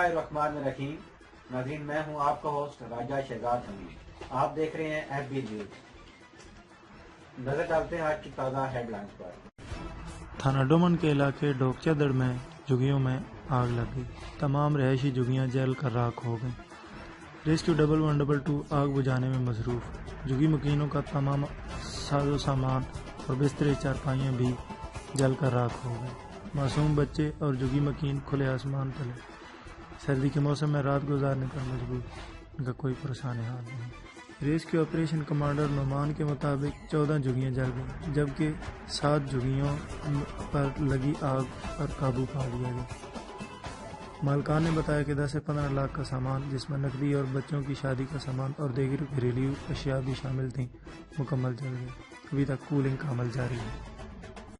बिस्मिल्लाहिर्रहमानिर्रहीम। नाज़रीन, मैं हूं आपका होस्ट राजा शहजाद हमीद। आप देख रहे हैं FB न्यूज। नजर डालते हैं आज की ताज़ा हेडलाइंस पर। थाना डोमन के इलाके डोकचादड़ में झुग्गियों में आग लग गई। तमाम रहायशी झुग्गियां जल कर राख हो गईं। रेस्क्यू 1112 आग बुझाने में मसरूफ। झुग्गी मकीनों का तमाम साजो सामान और बिस्तरे चारपाइयाँ भी जल कर राख हो गए। मासूम बच्चे और झुग्गी मकीन खुले आसमान तले सर्दी के मौसम में रात गुजारने पर मजबूर। इनका कोई परेशानी हाल नहीं। रेस्क्यू ऑपरेशन कमांडर नुमान के मुताबिक 14 झुग्गियाँ जल गईं, जबकि 7 झुग्गियों पर लगी आग पर काबू पा लिया गया। मालकान ने बताया कि 10 से 15 लाख का सामान, जिसमें नकदी और बच्चों की शादी का सामान और दीगर घरेलू अशिया भी शामिल थी, मुकम्मल जल गए। अभी तक कूलिंग का अमल जारी है।